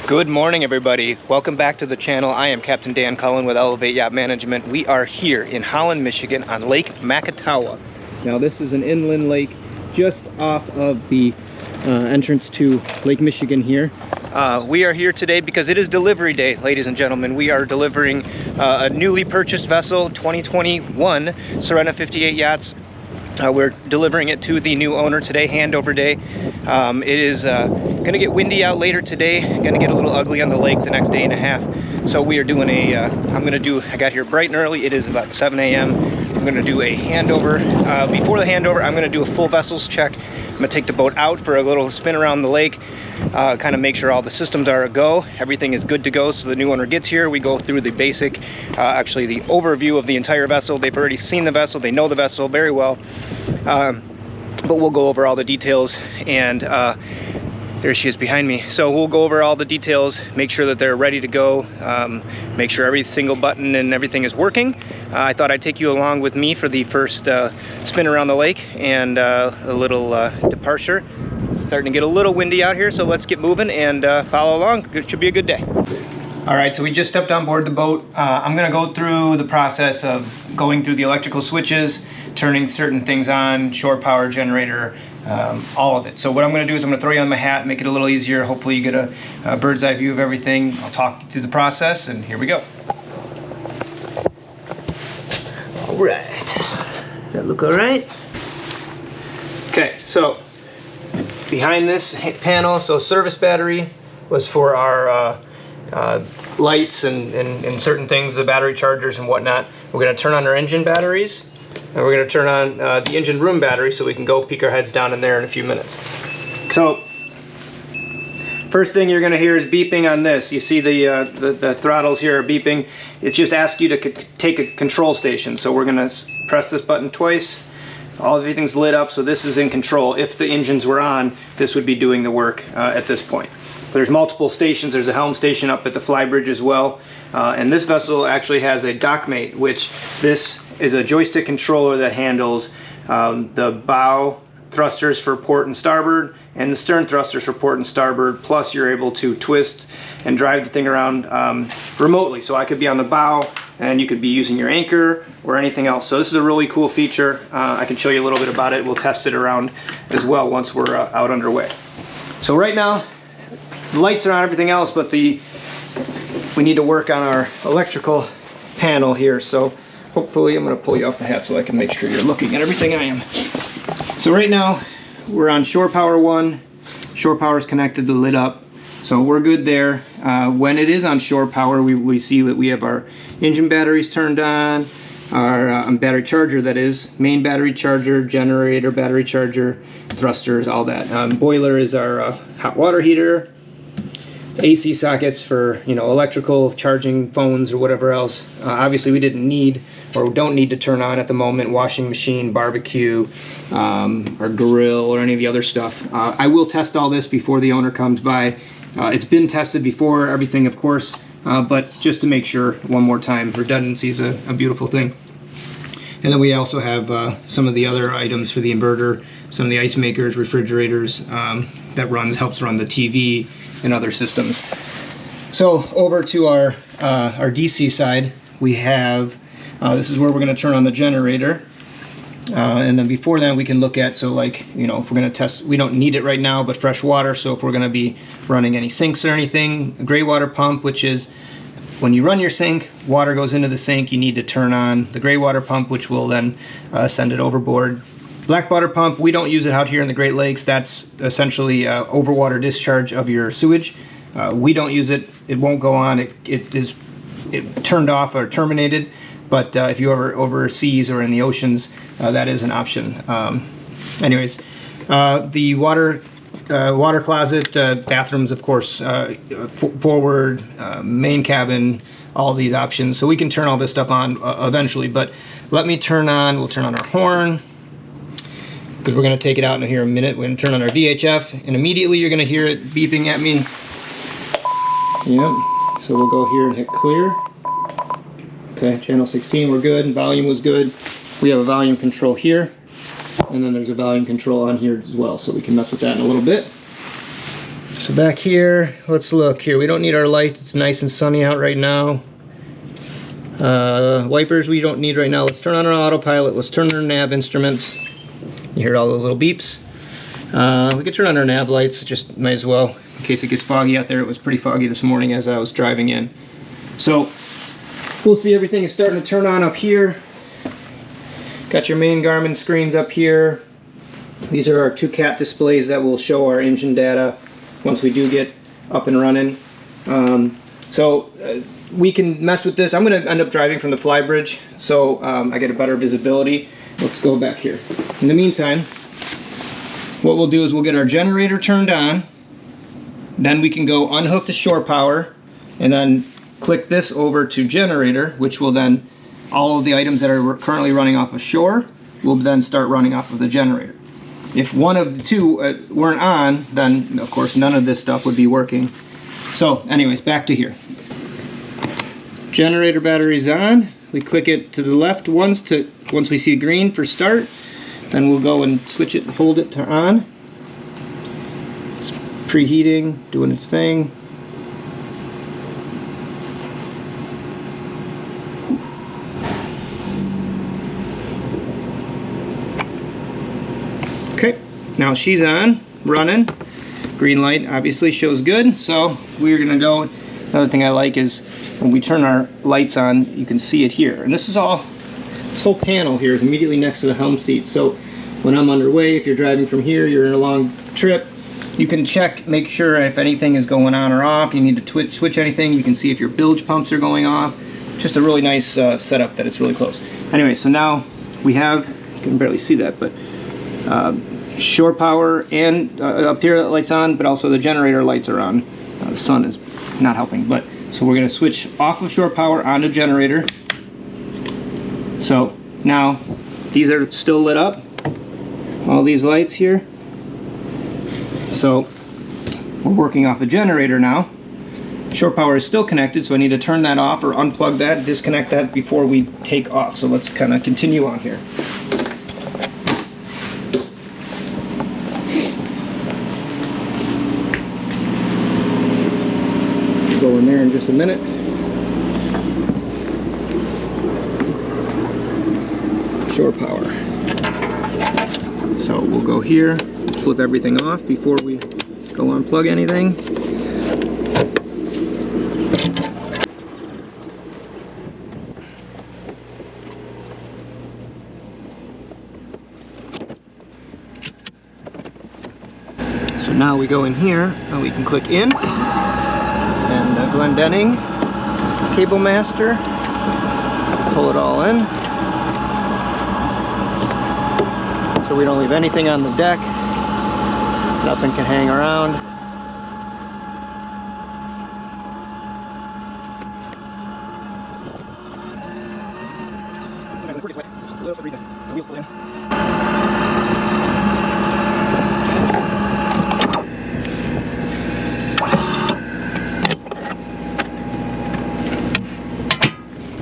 Good morning, everybody. Welcome back to the channel. I am Captain Dan Cullen with Elevate Yacht Management. We are here in Holland, Michigan on Lake Makatawa. Now this is an inland lake just off of the entrance to Lake Michigan here. We are here today because it is delivery day, ladies and gentlemen. We are delivering a newly purchased vessel, 2021 Sirena 58 Yachts. We're delivering it to the new owner today, handover day. It is gonna get windy out later today, gonna get a little ugly on the lake the next day and a half. So we are doing I got here bright and early. It is about 7 a.m. I'm gonna do a handover. Before the handover, I'm gonna do a full vessels check. I'm gonna take the boat out for a little spin around the lake, kind of make sure all the systems are a go. Everything is good to go. So the new owner gets here, we go through the basic, actually the overview of the entire vessel. They've already seen the vessel, they know the vessel very well. But we'll go over all the details, and there she is behind me. So we'll go over all the details, make sure that they're ready to go, make sure every single button and everything is working. I thought I'd take you along with me for the first spin around the lake and a little departure. Starting to get a little windy out here, so let's get moving and follow along. It should be a good day. All right, so we just stepped on board the boat. I'm gonna go through the process of going through the electrical switches, turning certain things on, shore power generator, all of it. So what I'm gonna do is I'm gonna throw you on my hat, make it a little easier. Hopefully you get a bird's eye view of everything. I'll talk you through the process, and here we go. All right, that look all right? Okay, so behind this panel, so service battery was for our lights and certain things, the battery chargers and whatnot. We're going to turn on our engine batteries, and we're going to turn on the engine room battery so we can go peek our heads down in there in a few minutes. So first thing you're going to hear is beeping on this. You see the throttles here are beeping. It just asks you to take a control station. So we're going to press this button twice. Everything's lit up, so this is in control. If the engines were on, this would be doing the work at this point. There's multiple stations. There's a Helm station up at the Flybridge as well. And this vessel actually has a dockmate, which this is a joystick controller that handles the bow thrusters for port and starboard and the stern thrusters for port and starboard. Plus you're able to twist and drive the thing around remotely. So I could be on the bow and you could be using your anchor or anything else. So this is a really cool feature. I can show you a little bit about it. We'll test it around as well once we're out underway. So right now, the lights are on, everything else, but we need to work on our electrical panel here. So hopefully I'm going to pull you off the hat so I can make sure you're looking at everything I am. So right now we're on shore power 1. Shore power is connected to lit up, so we're good there. When it is on shore power, we see that we have our engine batteries turned on, our battery charger, that is, main battery charger, generator battery charger, thrusters, all that. Boiler is our hot water heater. AC sockets for, electrical, charging phones or whatever else. Obviously we didn't need or don't need to turn on at the moment. Washing machine, barbecue, or grill, or any of the other stuff. I will test all this before the owner comes by. It's been tested before, everything of course, but just to make sure one more time. Redundancy is a beautiful thing. And then we also have some of the other items for the inverter, some of the ice makers, refrigerators, that helps run the TV and other systems. So over to our DC side, we have, this is where we're going to turn on the generator. And then before that we can look at, so like, if we're going to test, we don't need it right now, but fresh water. So if we're going to be running any sinks or anything, a gray water pump, which is when you run your sink, water goes into the sink, you need to turn on the gray water pump, which will then send it overboard. Black water pump, we don't use it out here in the Great Lakes. That's essentially overwater discharge of your sewage. We don't use it. It won't go on. It is turned off or terminated. But if you ever overseas or in the oceans, that is an option. Anyways, the water closet, bathrooms, of course, forward, main cabin, all these options. So we can turn all this stuff on eventually. But let me we'll turn on our horn, because we're going to take it out in here in a minute. We're going to turn on our VHF, and immediately you're going to hear it beeping at me. Yep. So we'll go here and hit clear. Okay, channel 16, we're good, and volume was good. We have a volume control here, and then there's a volume control on here as well, so we can mess with that in a little bit. So back here, let's look here. We don't need our light. It's nice and sunny out right now. Wipers we don't need right now. Let's turn on our autopilot. Let's turn on our nav instruments. You heard all those little beeps. We could turn on our nav lights, just might as well, in case it gets foggy out there. It was pretty foggy this morning as I was driving in. So we'll see everything is starting to turn on up here. Got your main Garmin screens up here. These are our 2 cat displays that will show our engine data once we do get up and running. We can mess with this. I'm going to end up driving from the Flybridge, so I get a better visibility. Let's go back here. In the meantime, what we'll do is we'll get our generator turned on. Then we can go unhook the shore power and then click this over to generator, which will then, all of the items that are currently running off of shore will then start running off of the generator. If one of the two weren't on, then of course none of this stuff would be working. So anyways, back to here. Generator battery's on. We click it to the left once we see green for start. Then we'll go and switch it and hold it to on. It's preheating, doing its thing. Okay, now she's on, running. Green light obviously shows good, so we're gonna go. Another thing I like is when we turn our lights on, you can see it here. And this whole panel here is immediately next to the helm seat. So when I'm underway, if you're driving from here, you're in a long trip, you can check, make sure if anything is going on or off. You need to switch anything. You can see if your bilge pumps are going off. Just a really nice setup that it's really close. Anyway, so now we have, you can barely see that, but shore power and up here the light's on, but also the generator lights are on. The sun is not helping, but so we're going to switch off of shore power onto generator. So now these are still lit up, all these lights here. So we're working off a generator now. Shore power is still connected, so I need to turn that off or unplug that, disconnect that before we take off. So let's kind of continue on here. Go in there in just a minute. Shore power. So we'll go here, flip everything off before we go unplug anything. So now we go in here and we can click in. And the Glendenning cable master, pull it all in so we don't leave anything on the deck, nothing can hang around.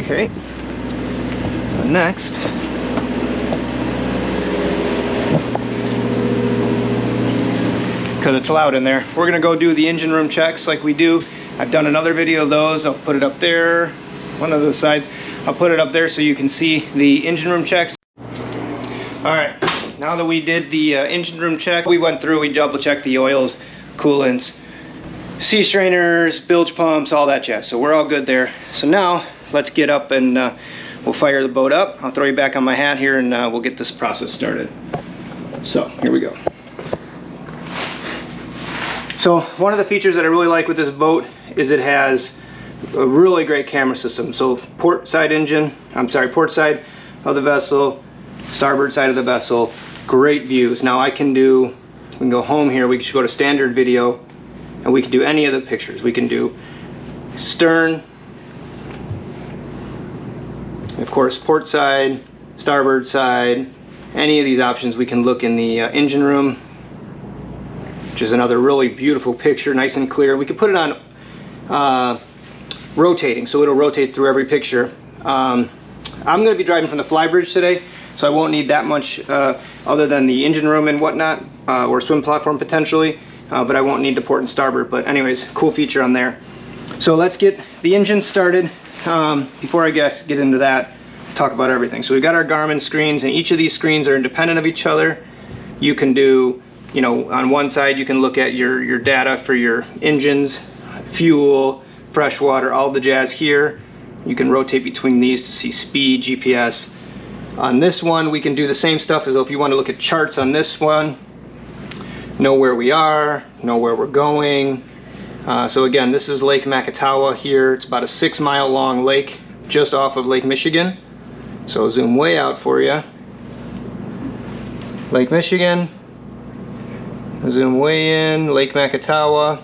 Okay, next, because it's loud in there, we're going to go do the engine room checks like we do. I've done another video of those. I'll put it up there, one of the sides. I'll put it up there so you can see the engine room checks. Alright, now that we did the engine room check, we went through, we double checked the oils, coolants, sea strainers, bilge pumps, all that jazz. So we're all good there. So now let's get up and we'll fire the boat up. I'll throw you back on my hat here and we'll get this process started. So here we go. So one of the features that I really like with this boat is it has a really great camera system. So port side of the vessel, starboard side of the vessel, great views. Now we can go home here, we can go to standard video and we can do any of the pictures. We can do stern, of course, port side, starboard side, any of these options. We can look in the engine room, which is another really beautiful picture, nice and clear. We can put it on rotating, so it'll rotate through every picture. I'm going to be driving from the Flybridge today, so I won't need that much other than the engine room and whatnot, or swim platform potentially. but I won't need the port and starboard. But anyways, cool feature on there. So let's get the engine started. Before I get into that, talk about everything. So we've got our Garmin screens, and each of these screens are independent of each other. You can do, you know, on one side you can look at your data for your engines, fuel, fresh water, all the jazz here. You can rotate between these to see speed, GPS. On this one, we can do the same stuff as if you want to look at charts on this one, know where we are, know where we're going. So again, this is Lake Makatawa here. It's about a 6-mile long lake just off of Lake Michigan. So zoom way out for you. Lake Michigan. Zoom way in, Lake Makatawa.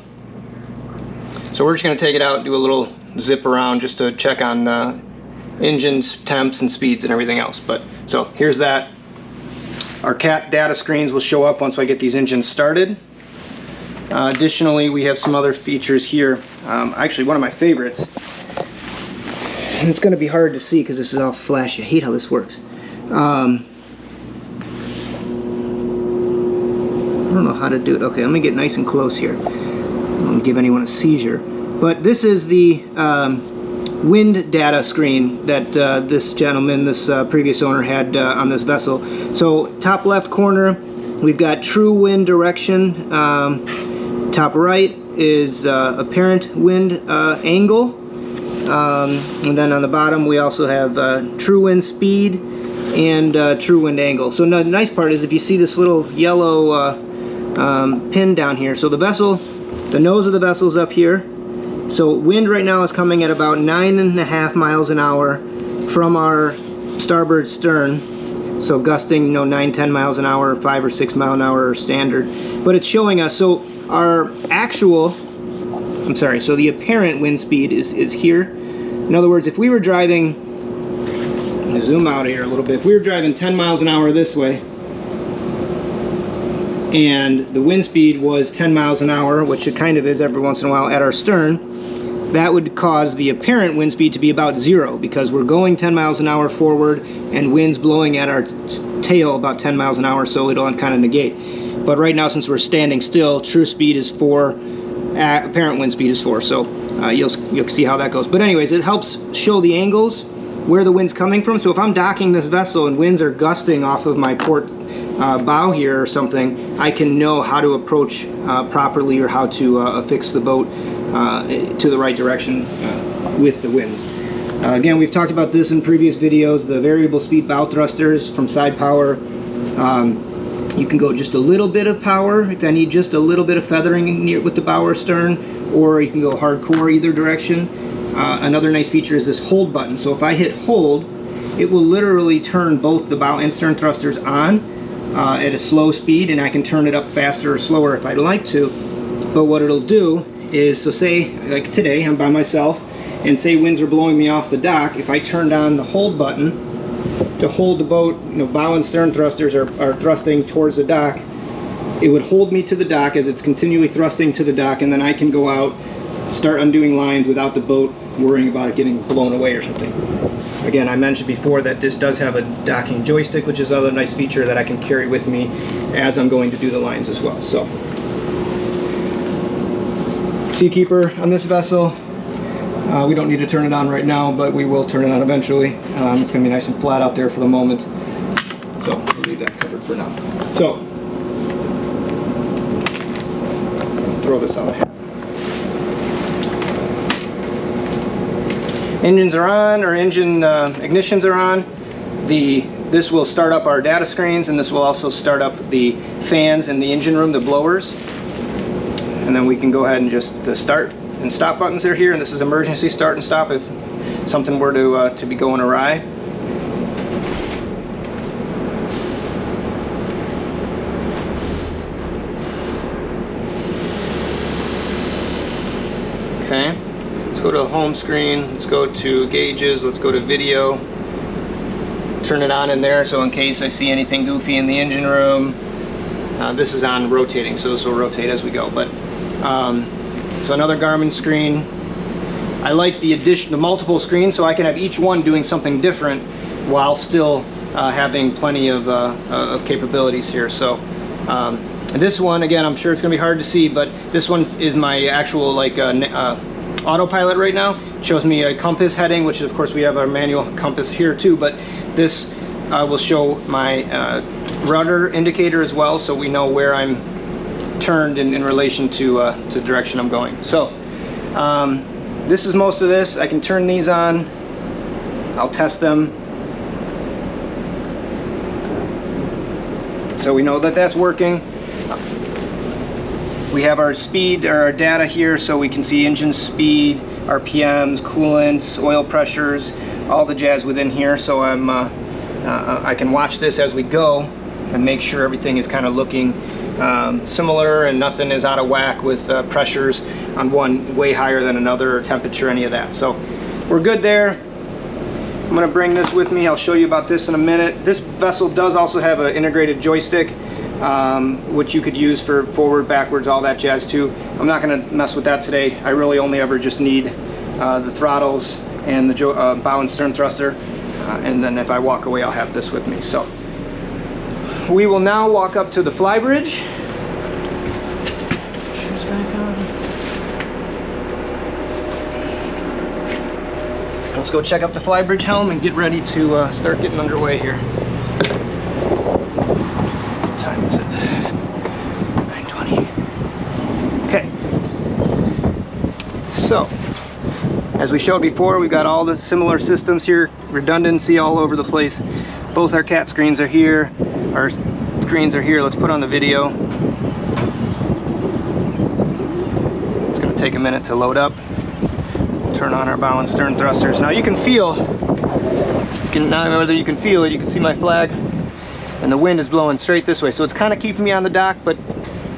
So we're just going to take it out and do a little zip around just to check on engines, temps, and speeds and everything else. But so here's that. Our CAT data screens will show up once I get these engines started. Additionally, we have some other features here. Actually, one of my favorites. And it's going to be hard to see because this is all flashy. I hate how this works. I don't know how to do it. Okay, let me get nice and close here. I don't want to give anyone a seizure. But this is the wind data screen that this gentleman, this previous owner, had on this vessel. So top left corner, we've got true wind direction. Top right is apparent wind angle. And then on the bottom we also have true wind speed and true wind angle. So the nice part is if you see this little yellow pin down here, so the vessel, the nose of the vessel is up here. So wind right now is coming at about 9.5 miles an hour from our starboard stern. So gusting, 9-10 miles an hour, 5 or 6 mile an hour standard. But it's showing us, so our actual, so the apparent wind speed is here. In other words, if we were driving, let me zoom out here a little bit, if we were driving 10 miles an hour this way, and the wind speed was 10 miles an hour, which it kind of is every once in a while at our stern, that would cause the apparent wind speed to be about 0 because we're going 10 miles an hour forward and wind's blowing at our tail about 10 miles an hour, so it'll kind of negate. But right now, since we're standing still, true speed is 4, apparent wind speed is 4, so you'll see how that goes. But anyways, it helps show the angles where the wind's coming from. So if I'm docking this vessel and winds are gusting off of my port bow here or something, I can know how to approach properly or how to affix the boat to the right direction with the winds. Again, we've talked about this in previous videos, the variable speed bow thrusters from side power. You can go just a little bit of power if I need just a little bit of feathering near with the bow or stern, or you can go hardcore either direction. Another nice feature is this hold button. So if I hit hold, it will literally turn both the bow and stern thrusters on at a slow speed, and I can turn it up faster or slower if I'd like to. But what it'll do is, so say like today I'm by myself and say winds are blowing me off the dock, if I turned on the hold button to hold the boat, bow and stern thrusters are thrusting towards the dock, it would hold me to the dock as it's continually thrusting to the dock, and then I can go out, start undoing lines without the boat worrying about it getting blown away or something. Again, I mentioned before that this does have a docking joystick, which is another nice feature that I can carry with me as I'm going to do the lines as well. So, Seakeeper on this vessel, we don't need to turn it on right now, but we will turn it on eventually. It's going to be nice and flat out there for the moment, so we'll leave that covered for now. So, throw this on the hat. Engines are on, or engine ignitions are on. This will start up our data screens, and this will also start up the fans in the engine room, the blowers. And then we can go ahead and just the start and stop buttons are here, and this is emergency start and stop if something were to be going awry. Okay, let's go to home screen, let's go to gauges, let's go to video, turn it on in there so in case I see anything goofy in the engine room. This is on rotating, so this will rotate as we go. But so another Garmin screen. I like the multiple screens, so I can have each one doing something different while still having plenty of capabilities here. So And this one, again, I'm sure it's gonna be hard to see, but this one is my actual like autopilot right now. It shows me a compass heading, which is, of course, we have our manual compass here too, but this will show my rudder indicator as well, so we know where I'm turned in relation to the direction I'm going. So this is most of this. I can turn these on. I'll test them. So we know that that's working. We have our speed, or our data here, so we can see engine speed, RPMs, coolants, oil pressures, all the jazz within here. So I can watch this as we go and make sure everything is kind of looking similar and nothing is out of whack with pressures on one way higher than another, or temperature, any of that. So we're good there. I'm going to bring this with me. I'll show you about this in a minute. This vessel does also have an integrated joystick, which you could use for forward, backwards, all that jazz too. I'm not going to mess with that today. I really only ever just need the throttles and the bow and stern thruster, and then if I walk away, I'll have this with me. So we will now walk up to the Flybridge. Shoes back on. Let's go check out the Flybridge helm and get ready to start getting underway here. What time is it? 9:20. Okay. So, as we showed before, we've got all the similar systems here, redundancy all over the place. Both our cat screens are here. Our screens are here. Let's put on the video. It's going to take a minute to load up. Turn on our bow and stern thrusters. Now you can feel, now whether you can feel it, you can see my flag, and the wind is blowing straight this way. So it's kind of keeping me on the dock, but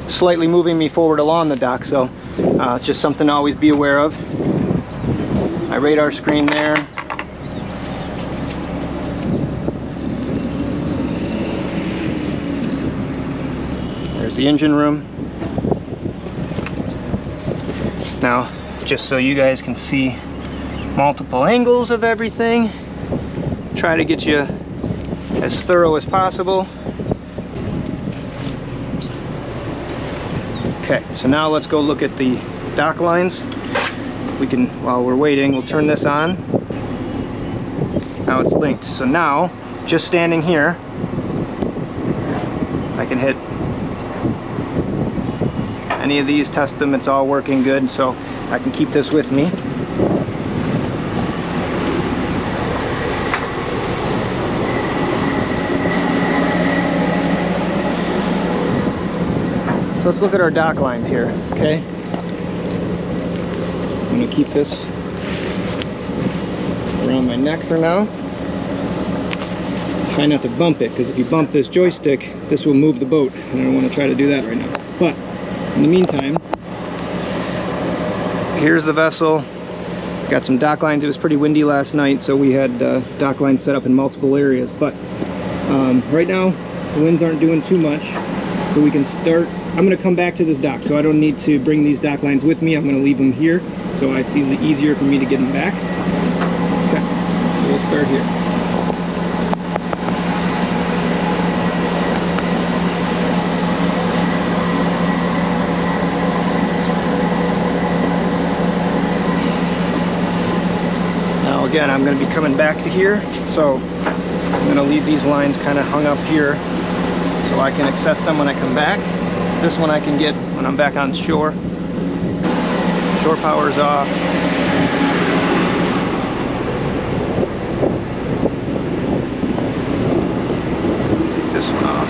slightly moving me forward along the dock. So it's just something to always be aware of. My radar screen there. There's the engine room. Now, just so you guys can see multiple angles of everything, try to get you as thorough as possible. Okay, so now let's go look at the dock lines. We can, while we're waiting, we'll turn this on. Now it's linked. So now, just standing here, I can hit any of these, test them, it's all working good, so I can keep this with me. So let's look at our dock lines here, okay? I'm going to keep this around my neck for now. Try not to bump it, because if you bump this joystick, this will move the boat, and I don't want to try to do that right now. But in the meantime, here's the vessel. Got some dock lines. It was pretty windy last night, so we had dock lines set up in multiple areas. But right now, the winds aren't doing too much, so we can start. I'm going to come back to this dock, so I don't need to bring these dock lines with me. I'm going to leave them here, so it's easier for me to get them back. Okay, so we'll start here. Again, I'm going to be coming back to here, so I'm going to leave these lines kind of hung up here so I can access them when I come back. This one I can get when I'm back on shore. Shore power's off. Take this one off.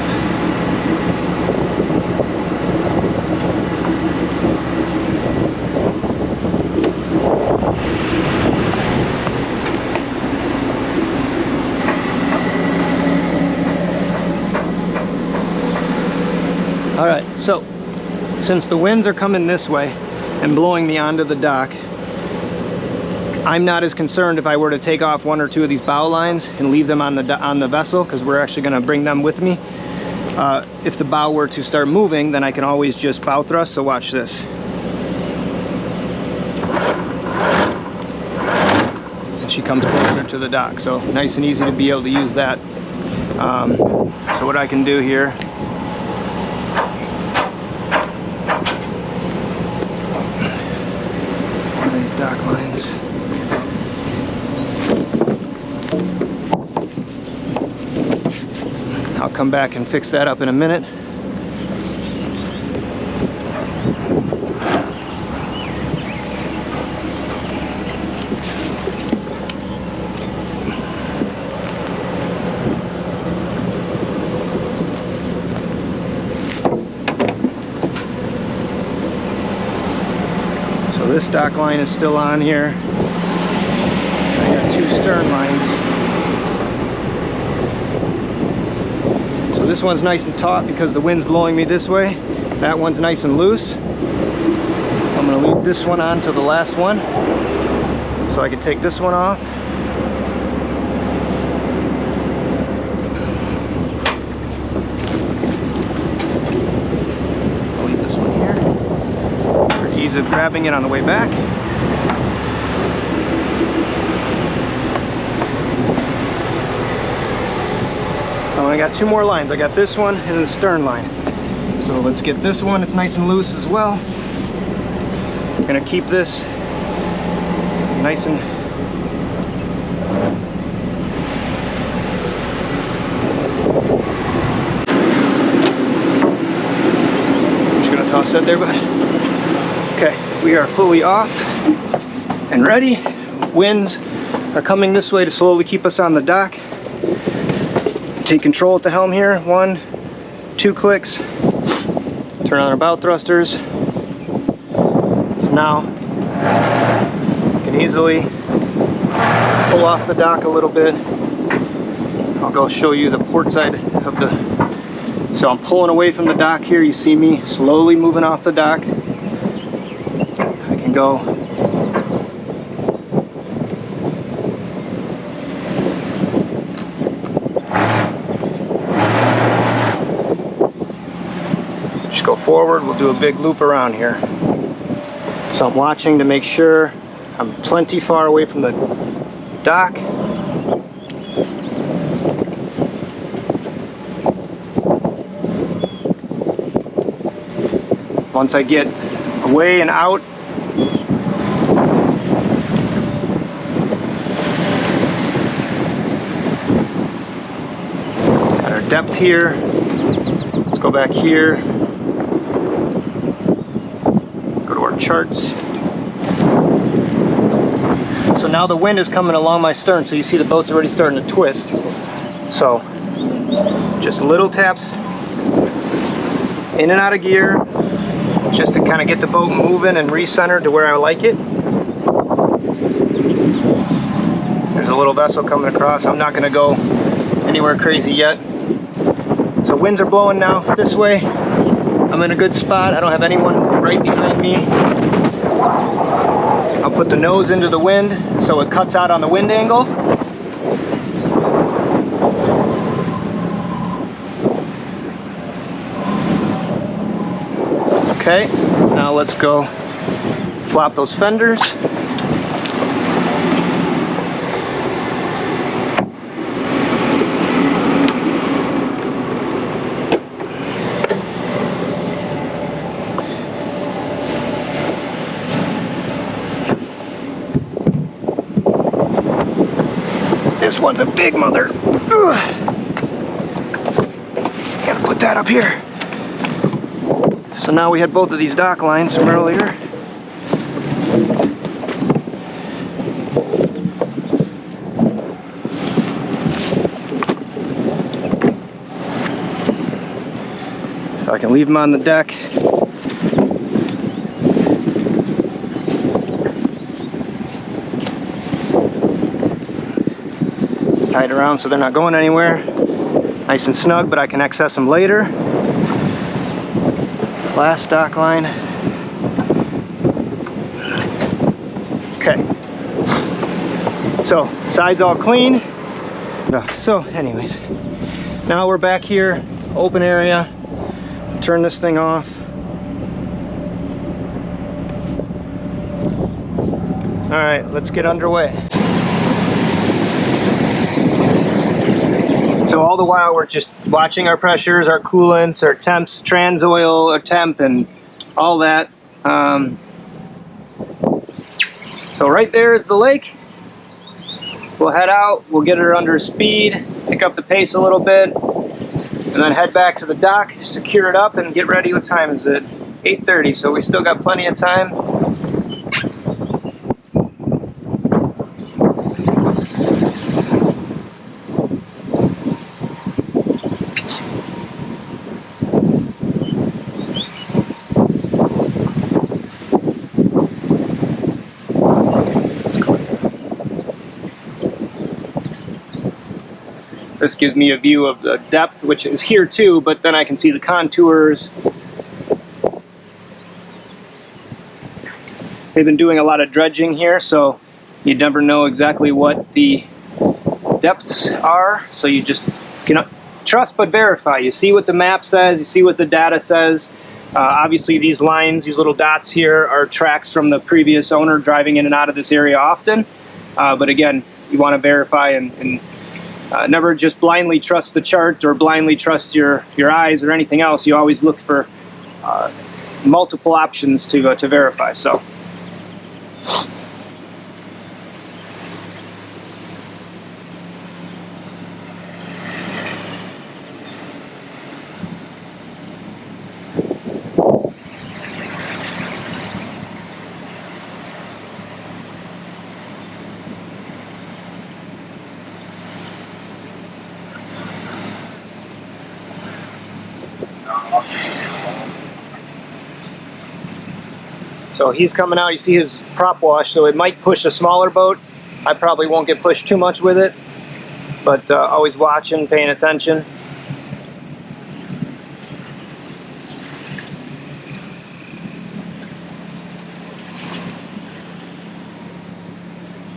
Alright, so since the winds are coming this way and blowing me onto the dock, I'm not as concerned if I were to take off one or two of these bow lines and leave them on the vessel, because we're actually going to bring them with me. If the bow were to start moving, then I can always just bow thrust, so watch this. And she comes closer to the dock, so nice and easy to be able to use that. So what I can do here, dock lines. I'll come back and fix that up in a minute. So this dock line is still on here. I got two stern lines. So this one's nice and taut because the wind's blowing me this way. That one's nice and loose. I'm going to leave this one on to the last one so I can take this one off. I'll leave this one here for ease of grabbing it on the way back. Oh, I got two more lines. I got this one and the stern line. So let's get this one. It's nice and loose as well. I'm gonna keep this nice and I'm just gonna toss that there, but okay, we are fully off and ready. Winds are coming this way to slowly keep us on the dock. Take control at the helm here. 1, 2 clicks. Turn on our bow thrusters. So now I can easily pull off the dock a little bit. I'll go show you the port side of the. So I'm pulling away from the dock here. You see me slowly moving off the dock. I can go forward. We'll do a big loop around here. So I'm watching to make sure I'm plenty far away from the dock. Once I get away and out, got our depth here. Let's go back here. Charts. So now the wind is coming along my stern, so you see the boat's already starting to twist. So just little taps in and out of gear just to kind of get the boat moving and recenter to where I like it. There's a little vessel coming across. I'm not going to go anywhere crazy yet. So winds are blowing now this way. I'm in a good spot. I don't have anyone right behind me. I'll put the nose into the wind so it cuts out on the wind angle. Okay, now let's go flop those fenders. This one's a big mother. Ugh. Gotta put that up here. So now we had both of these dock lines from earlier. So I can leave them on the deck. Tied around so they're not going anywhere. Nice and snug, but I can access them later. Last dock line. Okay. So, sides all clean. So, anyways, now we're back here, open area. Turn this thing off. All right, let's get underway. So all the while we're just watching our pressures, our coolants, our temps, trans oil, our temp, and all that. So So right there is the lake. We'll head out, we'll get her under speed, pick up the pace a little bit, and then head back to the dock, just secure it up and get ready. What time is it? 8:30, so we still got plenty of time. This gives me a view of the depth, which is here too, but then I can see the contours. They've been doing a lot of dredging here, so you never know exactly what the depths are, so you just cannot trust but verify. You see what the map says, you see what the data says. Obviously these lines, these little dots here, are tracks from the previous owner driving in and out of this area often. But again, you want to verify and never just blindly trust the chart or blindly trust your eyes or anything else. You always look for multiple options to verify. So. So he's coming out, you see his prop wash, so it might push a smaller boat. I probably won't get pushed too much with it, but always watching, paying attention.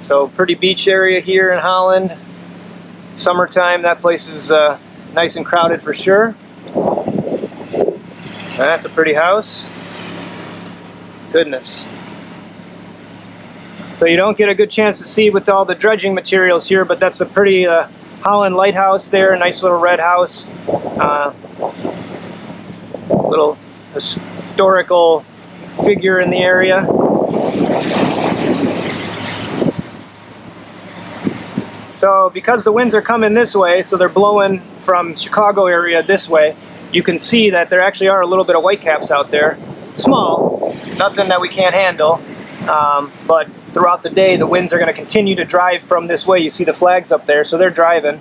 So pretty beach area here in Holland. Summertime, that place is nice and crowded for sure. That's a pretty house. Goodness. So you don't get a good chance to see with all the dredging materials here, but that's a pretty Holland lighthouse there, nice little red house. Little historical figure in the area. So because the winds are coming this way, so they're blowing from Chicago area this way, you can see that there actually are a little bit of whitecaps out there. Small, nothing that we can't handle, but throughout the day the winds are going to continue to drive from this way. You see the flags up there, so they're driving.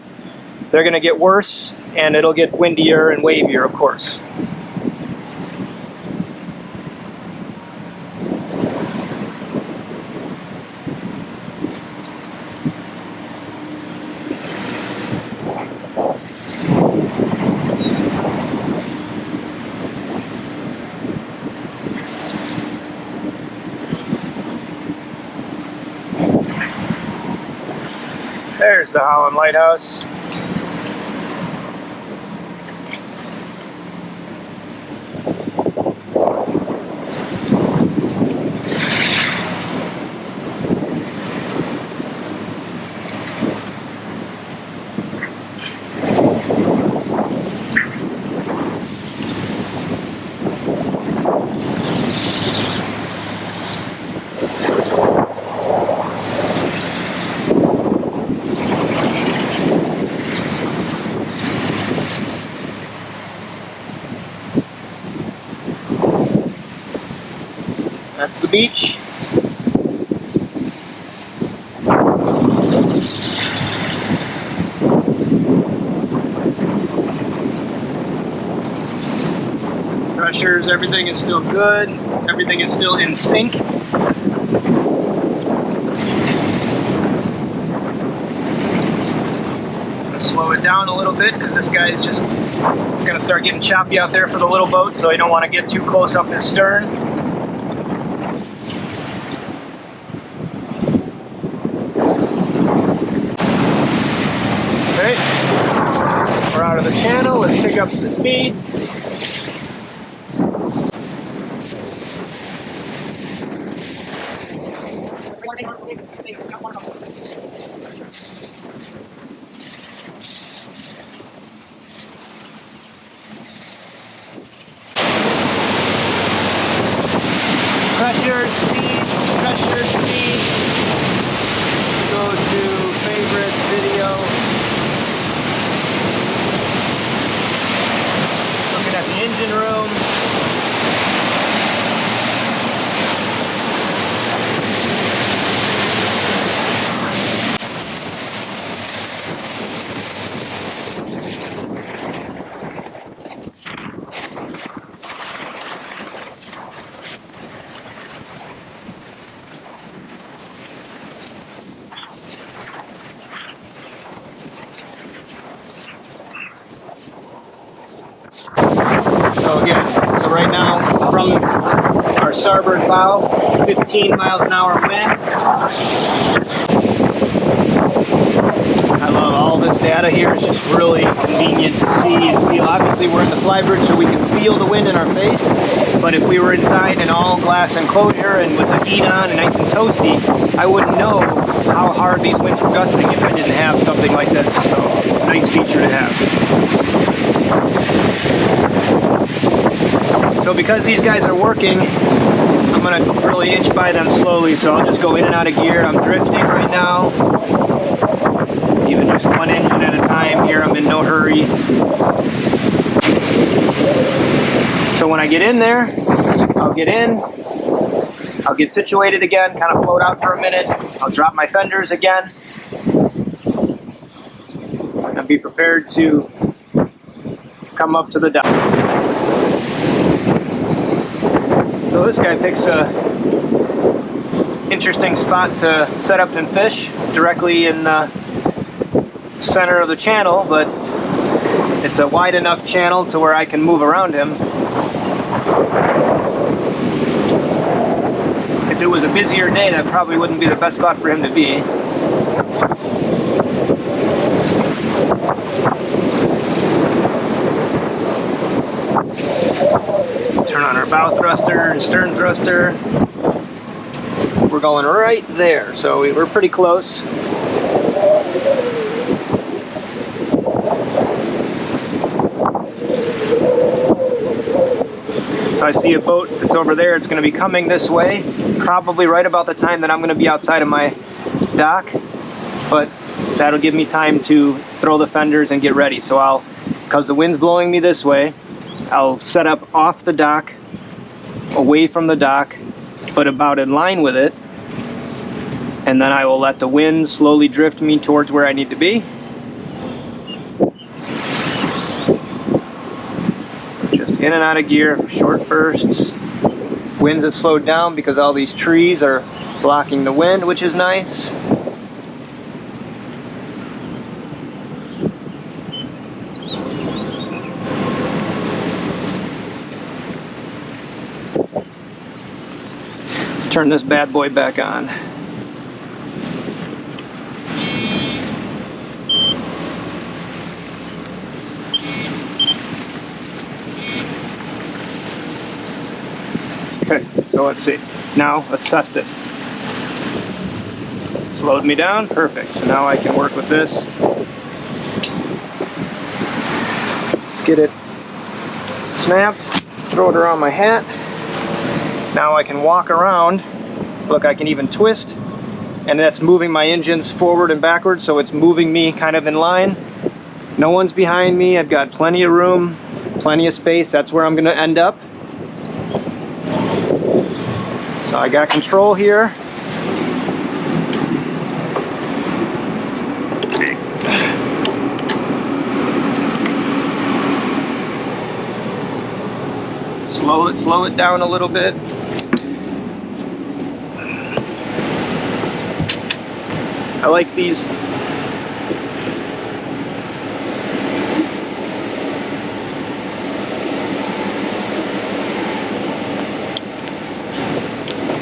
They're going to get worse, and it'll get windier and wavier, of course. There's the Holland Lighthouse. That's the beach. Pressures, everything is still good. Everything is still in sync. Slow it down a little bit because this guy is just, it's going to start getting choppy out there for the little boat, so you don't want to get too close up his stern. Okay, we're out of the channel. Let's pick up the speed. Pressure, speed, pressure, speed. So again, so right now from our starboard bow, 15 miles an hour wind. I love all this data here. It's just really convenient to see and feel. Obviously we're in the Flybridge, so we can feel the wind in our face. But if we were inside an all glass enclosure and with the heat on and nice and toasty, I wouldn't know how hard these winds were gusting if I didn't have something like this. So nice feature to have. So because these guys are working, I'm gonna really inch by them slowly. So I'll just go in and out of gear. I'm drifting right now. Even just one engine at a time here, I'm in no hurry. So when I get in there, I'll get in, I'll get situated again, kind of float out for a minute, I'll drop my fenders again, and be prepared to come up to the dock. So this guy picks a interesting spot to set up and fish, directly in the center of the channel, but it's a wide enough channel to where I can move around him. If it was a busier day, that probably wouldn't be the best spot for him to be. Turn on our bow thruster and stern thruster. We're going right there, so we're pretty close. So I see a boat that's over there. It's going to be coming this way, probably right about the time that I'm going to be outside of my dock, but that'll give me time to throw the fenders and get ready. So because the wind's blowing me this way, I'll set up off the dock, away from the dock, but about in line with it, and then I will let the wind slowly drift me towards where I need to be. In and out of gear, short bursts. Winds have slowed down because all these trees are blocking the wind, which is nice. Let's turn this bad boy back on. Okay, so let's see. Now let's test it. Slowed me down, perfect. So now I can work with this. Let's get it snapped, throw it around my hat. Now I can walk around. Look, I can even twist, and that's moving my engines forward and backwards, so it's moving me kind of in line. No one's behind me. I've got plenty of room, plenty of space. That's where I'm going to end up. So I got control here. Slow it down a little bit. I like these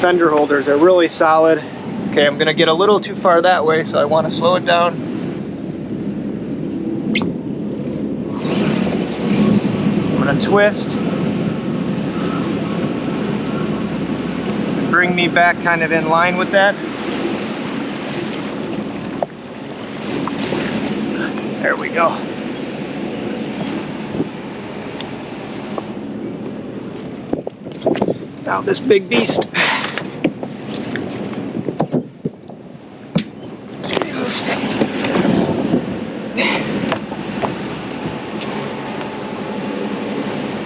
fender holders are really solid. Okay, I'm gonna get a little too far that way, so I want to slow it down. I'm gonna twist. Bring me back kind of in line with that. There we go. Now this big beast.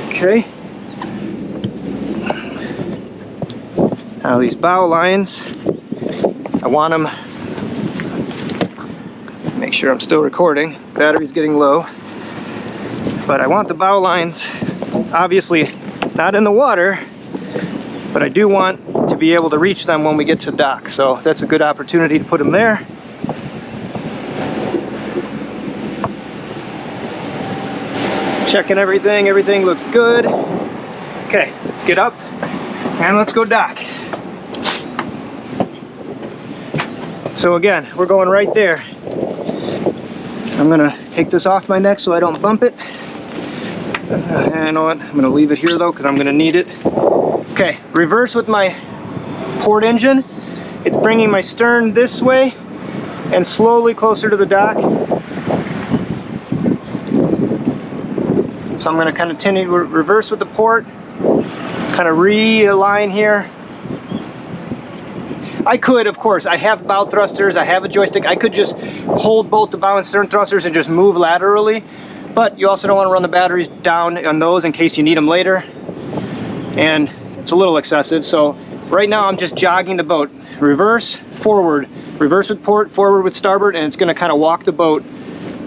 Okay. Now these bow lines, I want them, make sure I'm still recording, battery's getting low, but I want the bow lines obviously not in the water, but I do want to be able to reach them when we get to dock, so that's a good opportunity to put them there. Checking everything looks good. Okay, let's get up and let's go dock. So again, we're going right there. I'm gonna take this off my neck so I don't bump it. You know what? I'm gonna leave it here though because I'm gonna need it. Okay, reverse with my port engine. It's bringing my stern this way and slowly closer to the dock. So I'm gonna kind of continue reverse with the port, kind of realign here. I could, of course, I have bow thrusters, I have a joystick, I could just hold both the bow and stern thrusters and just move laterally, but you also don't want to run the batteries down on those in case you need them later, and it's a little excessive. So right now I'm just jogging the boat, reverse, forward, reverse with port, forward with starboard, and it's going to kind of walk the boat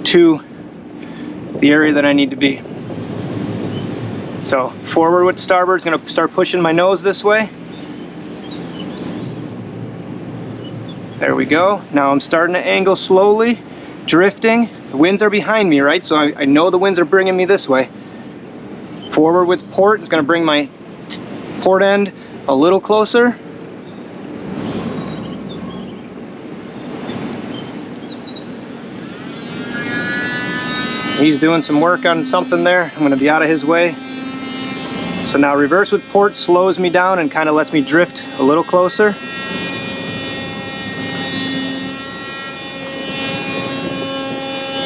to the area that I need to be. So forward with starboard is going to start pushing my nose this way. There we go. Now I'm starting to angle slowly, drifting. The winds are behind me, right? So I know the winds are bringing me this way. Forward with port is going to bring my port end a little closer. He's doing some work on something there. I'm going to be out of his way. So now reverse with port slows me down and kind of lets me drift a little closer.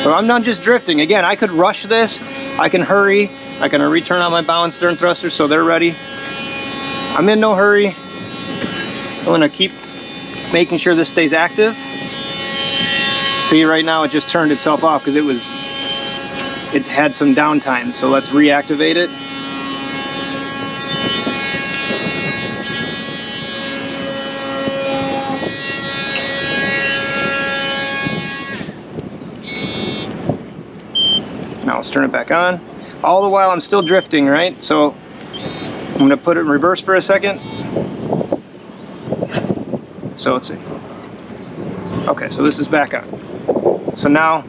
So I'm not just drifting. Again, I could rush this, I can hurry, I can return on my bow and stern thrusters so they're ready. I'm in no hurry. I'm gonna keep making sure this stays active. See, right now it just turned itself off because it had some downtime. So let's reactivate it. Now let's turn it back on. All the while I'm still drifting, right? So I'm gonna put it in reverse for a second. So let's see. Okay, so this is back on. So now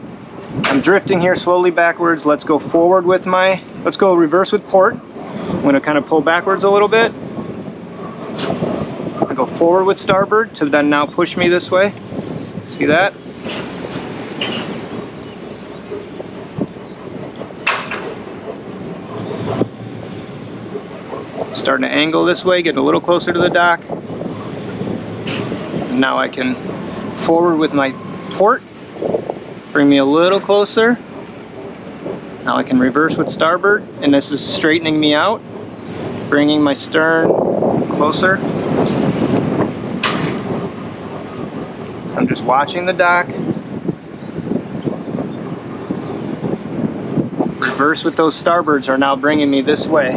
I'm drifting here slowly backwards. Let's go forward with let's go reverse with port. I'm gonna kind of pull backwards a little bit. I go forward with starboard to then now push me this way. See that? Starting to angle this way, getting a little closer to the dock. And now I can forward with my port, bring me a little closer. Now I can reverse with starboard, and this is straightening me out, bringing my stern closer. I'm just watching the dock. Reverse with those starboards are now bringing me this way.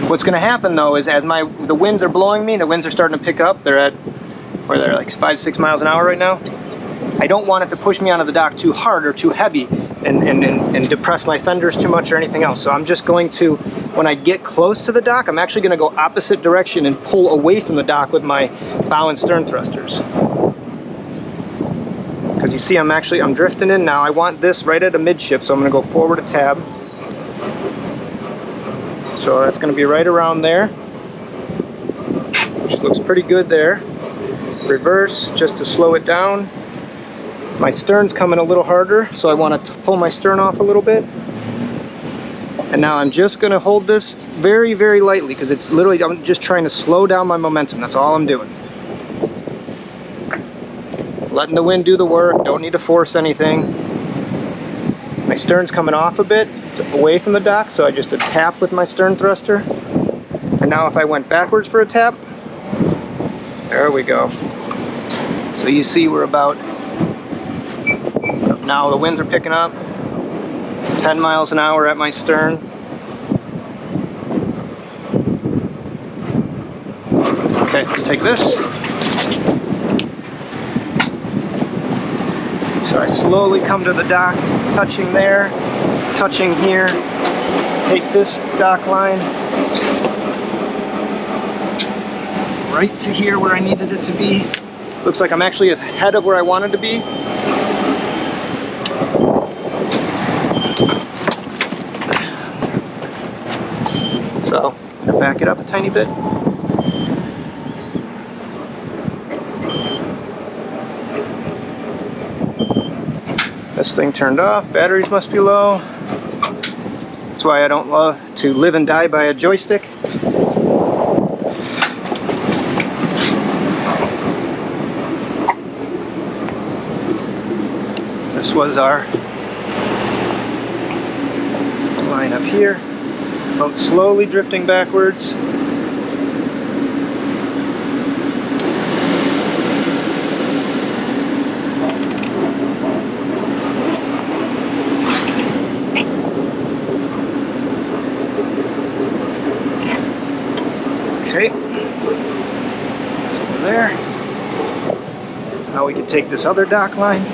What's going to happen though is as the winds are blowing me, the winds are starting to pick up. They're like 5-6 miles an hour right now. I don't want it to push me onto the dock too hard or too heavy and depress my fenders too much or anything else. So I'm just going to, when I get close to the dock, I'm actually going to go opposite direction and pull away from the dock with my bow and stern thrusters. Because you see I'm drifting in now. I want this right at a midship, so I'm going to go forward a tab. So that's going to be right around there, which looks pretty good there. Reverse just to slow it down. My stern's coming a little harder, so I want to pull my stern off a little bit. And now I'm just going to hold this very, very lightly because it's literally, I'm just trying to slow down my momentum. That's all I'm doing. Letting the wind do the work, don't need to force anything. My stern's coming off a bit, it's away from the dock, so I just tap with my stern thruster. And now if I went backwards for a tap, there we go. So you see we're about, now the winds are picking up, 10 miles an hour at my stern. Okay, let's take this. So I slowly come to the dock, touching there, touching here, take this dock line right to here where I needed it to be. Looks like I'm actually ahead of where I wanted to be. So Now back it up a tiny bit. This thing turned off, batteries must be low. That's why I don't love to live and die by a joystick. This was our line up here. Boat slowly drifting backwards. Okay, over there. Now we can take this other dock line.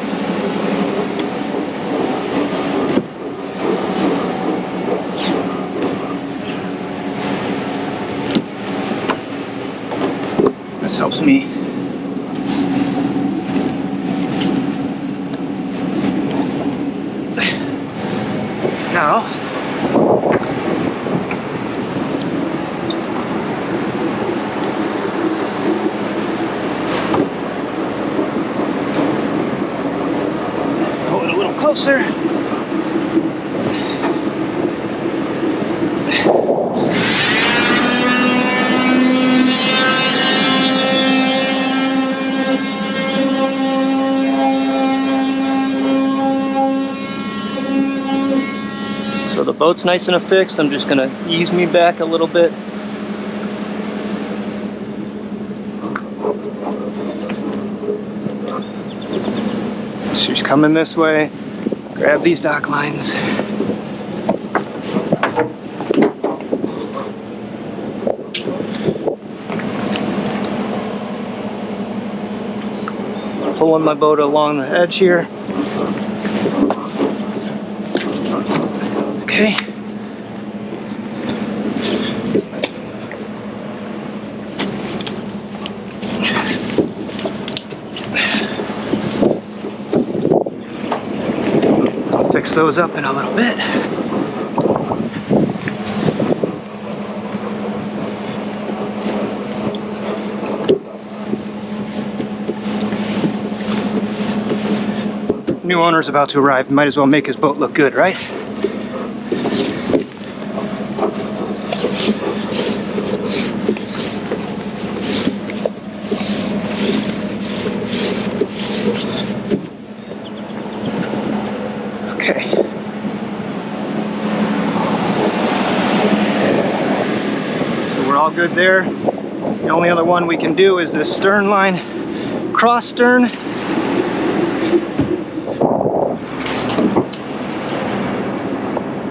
This helps me. Now, closer. So the boat's nice and affixed. I'm just gonna ease me back a little bit. She's coming this way. Grab these dock lines. Pulling my boat along the edge here. Okay. Fix those up in a little bit. New owner's about to arrive. Might as well make his boat look good, right? All good there. The only other one we can do is this stern line, cross stern.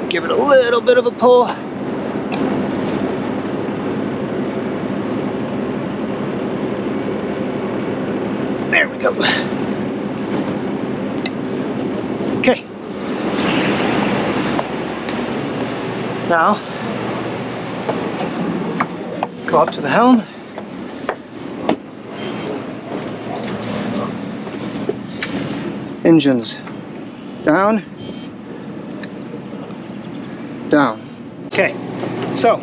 Give it a little bit of a pull. There we go. Okay. Now, go up to the helm. Engines down, down. Okay, so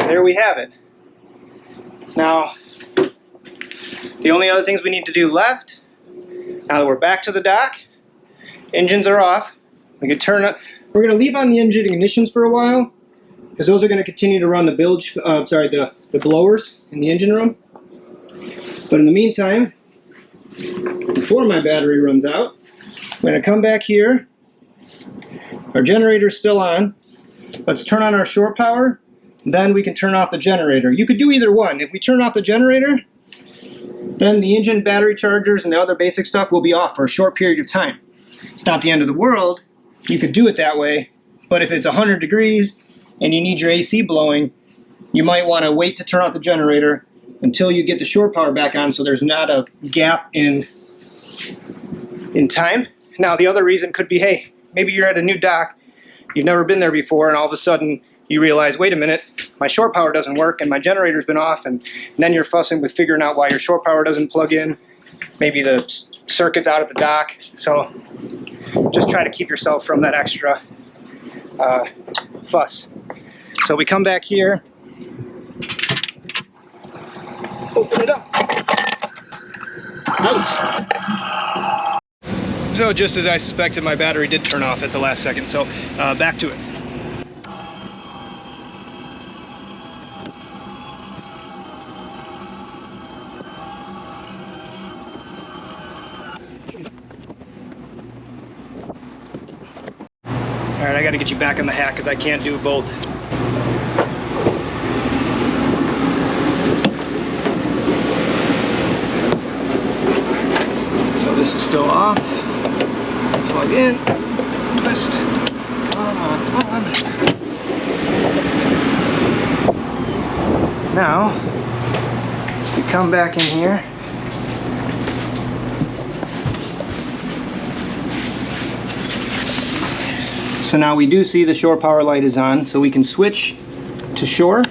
there we have it. Now, the only other things we need to do left, now that we're back to the dock, engines are off. We can turn up. We're going to leave on the engine ignitions for a while, because those are going to continue to run the the blowers in the engine room. But in the meantime, before my battery runs out, I'm going to come back here. Our generator's still on. Let's turn on our shore power, then we can turn off the generator. You could do either one. If we turn off the generator, then the engine, battery chargers, and the other basic stuff will be off for a short period of time. It's not the end of the world. You could do it that way, but if it's 100 degrees and you need your AC blowing, you might want to wait to turn off the generator until you get the shore power back on so there's not a gap in time. Now, the other reason could be, hey, maybe you're at a new dock, you've never been there before, and all of a sudden you realize, wait a minute, my shore power doesn't work and my generator's been off, and then you're fussing with figuring out why your shore power doesn't plug in. Maybe the circuit's out at the dock. So just try to keep yourself from that extra fuss. So we come back here, open it up, out. So just as I suspected, my battery did turn off at the last second, so back to it. All right, I gotta get you back on the hat because I can't do both. So this is still off. Plug in, twist, on. Now, we come back in here. So now we do see the shore power light is on, so we can switch to shore.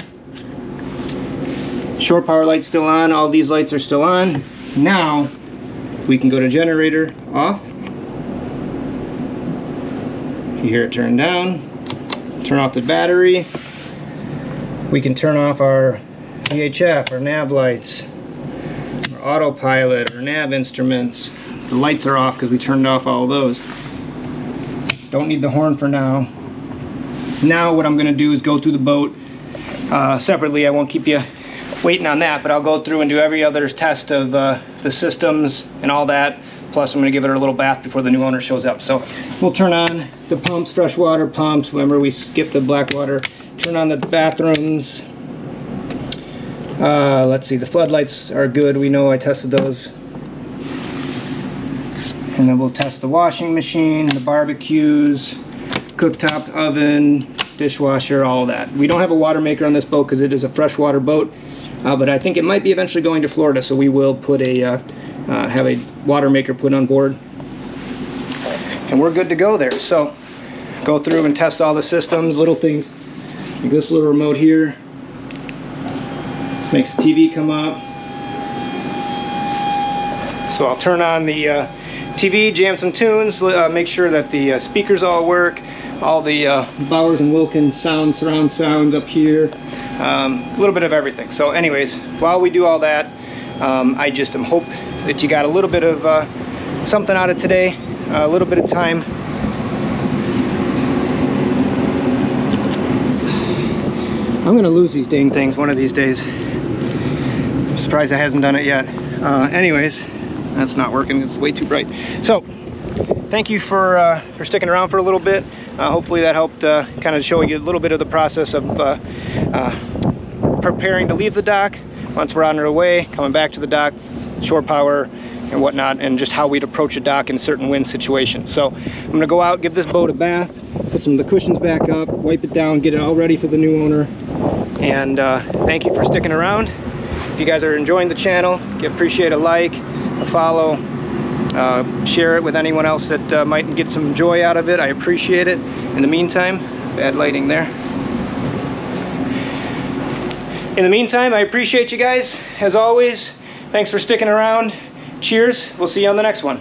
Shore power light's still on, all these lights are still on. Now we can go to generator off. You hear it turn down, turn off the battery. We can turn off our VHF, our nav lights, our autopilot, our nav instruments. The lights are off because we turned off all of those. Don't need the horn for now. Now what I'm going to do is go through the boat separately. I won't keep you waiting on that, but I'll go through and do every other test of the systems and all that. Plus I'm going to give it a little bath before the new owner shows up. So we'll turn on the pumps, freshwater pumps. Remember we skipped the black water. Turn on the bathrooms. Let's see, the floodlights are good. We know I tested those. And then we'll test the washing machine, the barbecues, cooktop, oven, dishwasher, all of that. We don't have a water maker on this boat because it is a freshwater boat, but I think it might be eventually going to Florida, so we will put have a water maker put on board. And we're good to go there. So go through and test all the systems, little things. Like this little remote here makes the TV come up. So I'll turn on the TV, jam some tunes, make sure that the speakers all work, all the Bowers & Wilkins sound, surround sound up here, a little bit of everything. So anyways, while we do all that, I just hope that you got a little bit of something out of today, a little bit of time. I'm gonna lose these dang things one of these days. I'm surprised it hasn't done it yet. Anyways, that's not working, it's way too bright. So thank you for sticking around for a little bit. Hopefully that helped kind of show you a little bit of the process of preparing to leave the dock. Once we're on our way, coming back to the dock, shore power and whatnot, and just how we'd approach a dock in certain wind situations. So I'm gonna go out, give this boat a bath, put some of the cushions back up, wipe it down, get it all ready for the new owner. And thank you for sticking around. If you guys are enjoying the channel, appreciate a like, a follow, share it with anyone else that might get some joy out of it. I appreciate it. In the meantime, bad lighting there. In the meantime, I appreciate you guys. As always, thanks for sticking around. Cheers. We'll see you on the next one.